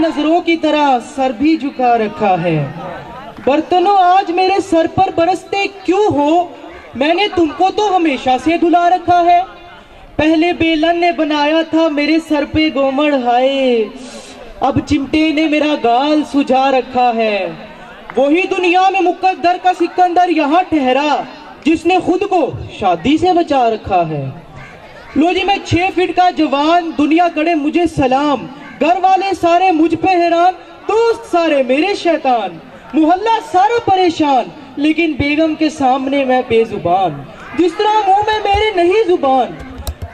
نظروں کی طرح سر بھی جھکا رکھا ہے. برتنوں آج میرے سر پر برستے کیوں ہو؟ میں نے تم کو تو ہمیشہ سے دھلا رکھا ہے. پہلے بیلن نے بنایا تھا میرے سر پہ گومڑ ہائے، اب چمٹے نے میرا گال سجا رکھا ہے. وہی دنیا میں مقدر کا سکندر یہاں ٹھہرا جس نے خود کو شادی سے بچا رکھا ہے. لو جی میں 6 فٹ کا جوان، دنیا کرے مجھے سلام، گھر والے سارے مجھ پہ حیران، دوست سارے میرے شیطان، محلہ سارا پریشان، لیکن بیگم کے سامنے میں بے زبان. جس طرح منہ میں میرے نہیں زبان،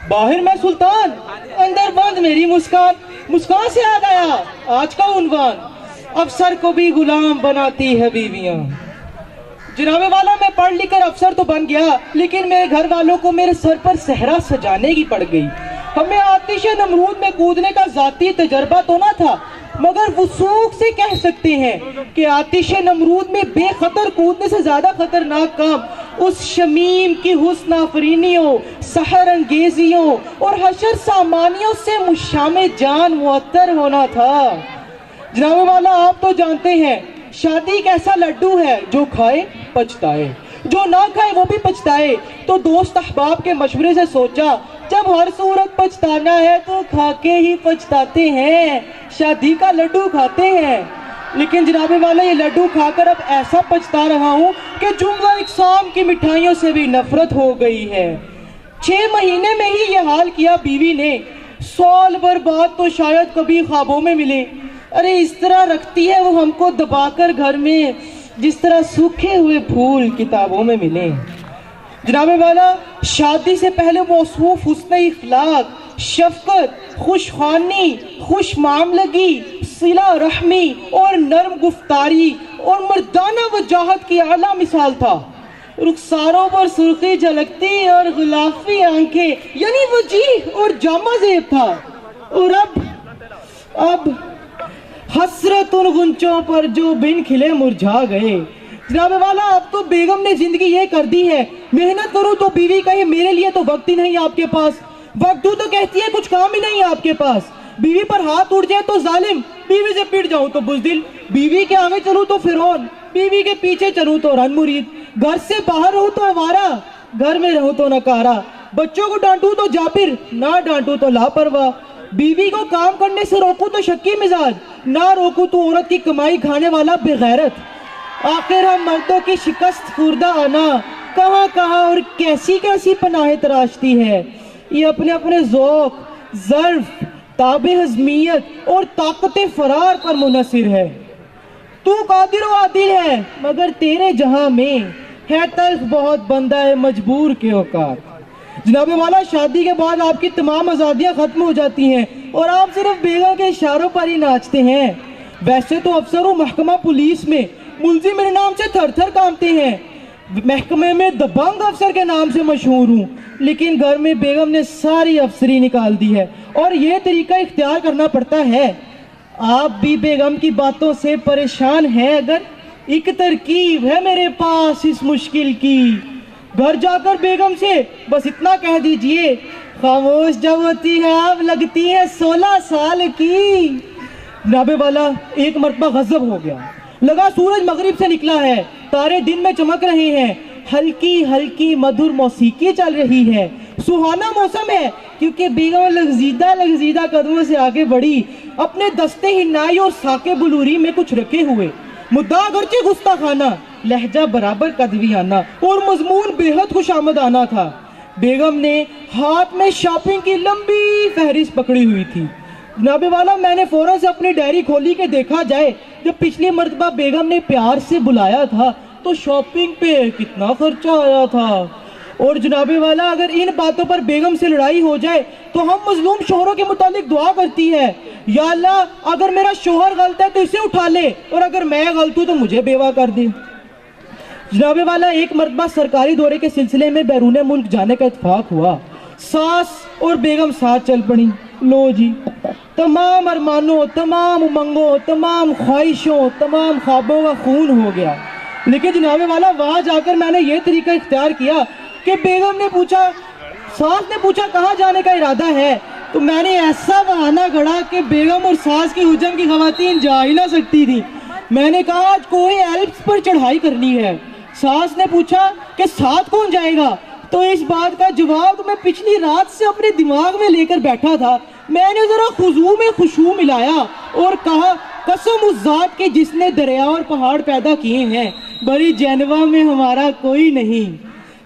باہر میں سلطان، اندر بند میری مسکان. مسکان سے آ گیا آج کا عنوان، افسر کو بھی غلام بناتی ہے بیویاں. جناب والا میں پڑھ لکھ کر افسر تو بن گیا، لیکن میرے گھر والوں کو میرے سر پر صحرا سجانے کی پڑ گئی. ہمیں آتش نمرود میں کودنے کا ذاتی تجربہ تو نہ تھا، مگر وثوق سے کہہ سکتے ہیں کہ آتش نمرود میں بے خطر کودنے سے زیادہ خطرناک کام اس شمیم کی حسن آفرینیوں، سحر انگیزیوں اور حشر سامانیوں سے مشام جان معطر ہونا تھا. جناب والا آپ تو جانتے ہیں شادی ایک ایسا لڈو ہے جو کھائے پچھتائے، جو نہ کھائے وہ بھی پچھتائے. تو دوست احباب کے مشورے سے سوچا جب ہر صورت پچھتانا ہے تو کھا کے ہی پچھتاتے ہیں، شادی کا لڈو کھاتے ہیں. لیکن جناب والا یہ لڈو کھا کر اب ایسا پچھتا رہا ہوں کہ جملہ اقسام کی مٹھائیوں سے بھی نفرت ہو گئی ہے. 6 مہینے میں ہی یہ حال کیا بیوی نے، سال بھر بعد تو شاید کبھی خوابوں میں ملے. ارے اس طرح رکھتی ہے وہ ہم کو دبا کر گھر میں جس طرح سوکھے ہوئے پھول کتابوں میں ملیں. جناب والا شادی سے پہلے موصوف حسن اخلاق، شفقت، خوش خوانی، خوش معاملگی، صلہ رحمی اور نرم گفتاری اور مردانہ وجاہت کی اعلیٰ مثال تھا. رخساروں پر سرخی جھلکتی اور غلافی آنکھیں، یعنی وجیح اور جامع زیب تھا. اور اب حسرت ان غنچوں پر جو بن کھلے مرجھا گئے. جناب والا اب تو بیگم نے زندگی یہ کر دی ہے، محنت کروں تو بیوی کہے میرے لیے تو وقت ہی نہیں آپ کے پاس، وقت دوں تو کہتی ہے کچھ کام ہی نہیں آپ کے پاس. بیوی پر ہاتھ اٹھ جائے تو ظالم، بیوی سے پٹ جاؤں تو بزدل، بیوی کے آگے چلوں تو فرعون، بیوی کے پیچھے چلوں تو رن مرید، گھر سے باہر رہوں تو آوارہ، گھر میں رہوں تو نکارہ، بچوں کو ڈانٹوں تو جابر، نہ ڈانٹوں تو لاپرواہ، بیوی کو کام کرنے سے روکوں تو شکی مزاج، نہ روکوں تو عورت کی کمائی کھانے والا بغیرت. آخر ہم مردوں کی شکست خوردہ آنا کہاں کہاں اور کیسی کیسی پناہیں تراشتی ہے. یہ اپنے اپنے ذوق، ظرف، تاب ہضمیت اور طاقت فرار پر منحصر ہے. تو قادر و عادل ہے مگر تیرے جہاں میں ہے تلخ بہت بندہ مجبور کے اوقات. جناب والا شادی کے بعد آپ کی تمام آزادیاں ختم ہو جاتی ہیں اور آپ صرف بیگم کے اشاروں پر ہی ناچتے ہیں. ویسے تو افسر و محکمہ پولیس میں ملزم میرے نام سے تھر تھر کانپتے ہیں، محکمے میں دبنگ افسر کے نام سے مشہور ہوں، لیکن گھر میں بیگم نے ساری افسری نکال دی ہے اور یہ طریقہ اختیار کرنا پڑتا ہے. آپ بھی بیگم کی باتوں سے پریشان ہیں؟ اگر ایک ترکیب ہے میرے پاس اس مشکل کی، گھر جا کر بیگم سے بس اتنا کہہ دیجئے، خاموش جب ہوتی ہے آپ لگتی ہے 16 سال کی. جناب والا ایک مرتبہ غضب ہو گیا، لگا سورج مغرب سے نکلا ہے، تارے دن میں چمک رہے ہیں، ہلکی ہلکی مدھر موسیقی چل رہی ہے، سہانا موسم ہے، کیونکہ بیگم لغزیدہ قدموں سے آگے بڑھی، اپنے دستے ہنائی اور ساکے بلوری میں کچھ رکھے ہوئے، مدعا گرچہ گستاخانہ، لہجہ برابر قدویانہ اور مضمون بے حد خوش آمدانہ تھا. بیگم نے ہاتھ میں شاپنگ کی لمبی فہرست پکڑی ہوئی تھی. جناب والا میں نے فوراں سے اپنی ڈائری کھولی کہ دیکھا جائے جب پچھلی مرتبہ بیگم نے پیار سے بلایا تھا تو شاپنگ پہ کتنا خرچہ آیا تھا. اور جناب والا اگر ان باتوں پر بیگم سے لڑائی ہو جائے تو ہم مظلوم شوہروں کے متعلق دعا کرتی ہے، یا اللہ اگر میرا شوہر غلط ہے تو اسے اٹھا لے اور اگر میں غلط ہوں تو مجھے بیوہ کر دے. جناب والا ایک مرتبہ سرکاری دورے کے سلسلے میں بیرون ملک جانے کا اتفاق ہوا. ساس اور بیگم ساتھ چل پڑی. لو جی تمام ارمانوں، تمام امنگوں، تمام خواہشوں، تمام خوابوں کا خون ہو گیا. لیکن جناب والا وہاں جا کر میں نے یہ طریقہ اختیار کیا کہ بیگم نے پوچھا، ساس نے پوچھا کہاں جانے کا ارادہ ہے؟ تو میں نے ایسا بہانہ گھڑا کہ بیگم اور ساس کی حجم کی خواتین جا ہی نہ سکتی تھی. میں نے کہا آج کوئی ایلپس پر چڑھائی کرنی ہے. ساس نے پوچھا کہ ساتھ کون جائے گا؟ تو اس بات کا جواب تو میں پچھلی رات سے اپنے دماغ میں لے کر بیٹھا تھا. میں نے ذرا خضوع میں خشوع ملایا اور کہا قسم اس ذات کے جس نے دریا اور پہاڑ پیدا کیے ہیں، بڑی جینوا میں ہمارا کوئی نہیں.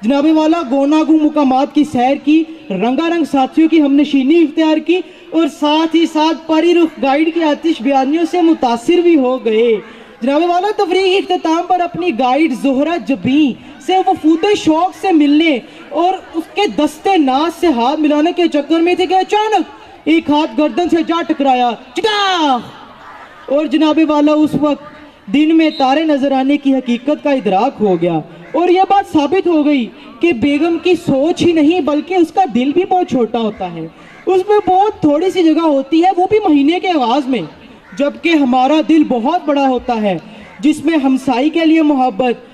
جناب والا گوناگوں مقامات کی سیر کی، رنگا رنگ ساتھیوں کی ہم نشینی اختیار کی اور ساتھ ہی ساتھ پری رخ گائیڈ کی آتش بیانیوں سے متاثر بھی ہو گئے. جناب والا تفریحی اختتام پر اپنی گائیڈ زہرہ جبیں سے وفود شوق سے ملنے اور اس کے دستے ناز سے ہاتھ ملانے کے چکر میں تھے کہ اچانک ایک ہاتھ گردن سے جا ٹکرایا، چٹاخ! اور جناب والا اس وقت دن میں تارے نظر آنے کی حقیقت کا ادراک ہو گیا اور یہ بات ثابت ہو گئی کہ بیگم کی سوچ ہی نہیں بلکہ اس کا دل بھی بہت چھوٹا ہوتا ہے. اس میں بہت تھوڑی سی جگہ ہوتی ہے، وہ بھی مہینے کے آغاز میں، جبکہ ہمارا دل بہت بڑا ہوتا ہے جس میں ہمسائی کے لیے محبت،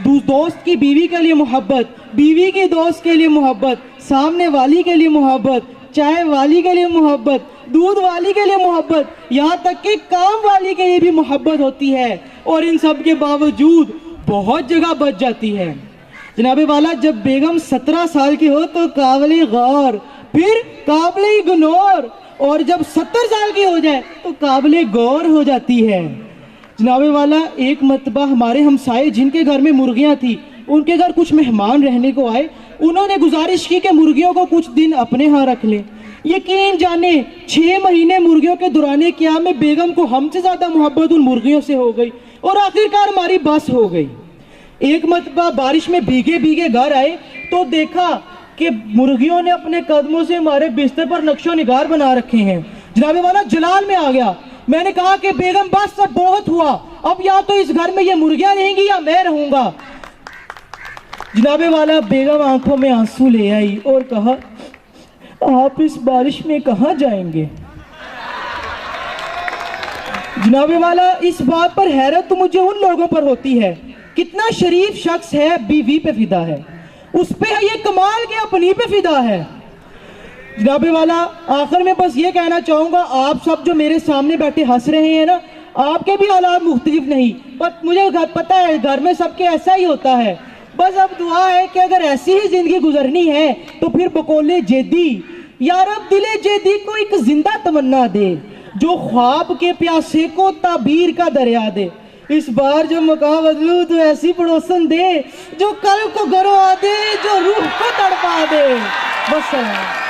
دوست کی بیوی کے لیے محبت، بیوی کی دوست کے لیے محبت، سامنے والی کے لیے محبت، چائے والی کے لیے محبت، دودھ والی کے لیے محبت، یہاں تک کہ کام والی کے لیے بھی محبت ہوتی ہے. اور ان سب کے باوجود بہت جگہ بچ جاتی ہے. جناب والا جب بیگم 17 سال کی ہو تو قابل غور، پھر قابل اگنور، اور جب 70 سال کی ہو جائے تو قابل غور ہو جاتی ہے. جناب والا ایک مرتبہ ہمارے ہمسائے جن کے گھر میں مرغیاں تھی، ان کے گھر کچھ مہمان رہنے کو آئے. انہوں نے گزارش کی کہ مرغیوں کو کچھ دن اپنے ہاں رکھ لیں. یقین جانے 6 مہینے مرغیوں کے دوران قیام میں بیگم کو ہم سے زیادہ محبت ان مرغیوں سے ہو گئی اور آخرکار ہماری بس ہو گئی. ایک مرتبہ بارش میں بھیگے بھیگے گھر آئے تو دیکھا کہ مرغیوں نے اپنے قدموں سے ہمارے بستر پر نقش و نگار بنا رکھے ہیں. جناب والا جلال میں آ گیا. میں نے کہا کہ بیگم بس اب بہت ہوا، اب یا تو اس گھر میں یہ مرغیاں رہیں گی یا میں رہوں گا. جناب والا بیگم آنکھوں میں آنسو لے آئی اور کہا آپ اس بارش میں کہاں جائیں گے؟ جناب والا اس بات پر حیرت تو مجھے ان لوگوں پر ہوتی ہے، کتنا شریف شخص ہے بیوی پہ فدا ہے، اس پہ یہ کمال کہ اپنی پہ فدا ہے. جناب والا آخر میں بس یہ کہنا چاہوں گا، آپ سب جو میرے سامنے بیٹھے ہنس رہے ہیں نا، آپ کے بھی حالات مختلف نہیں، پر مجھے پتہ ہے گھر میں سب کے ایسا ہی ہوتا ہے. بس اب دعا ہے کہ اگر ایسی ہی زندگی گزرنی ہے تو پھر بقول جیدی یا رب دل جیدی کو ایک زندہ تمنا دے جو خواب کے پیاسے کو تعبیر کا دریا دے. اس بار جو مقام بدلو تو ایسی پڑوسن دے جو قلب کو گروا دے، جو روح کو تڑپا دے. بس سلام.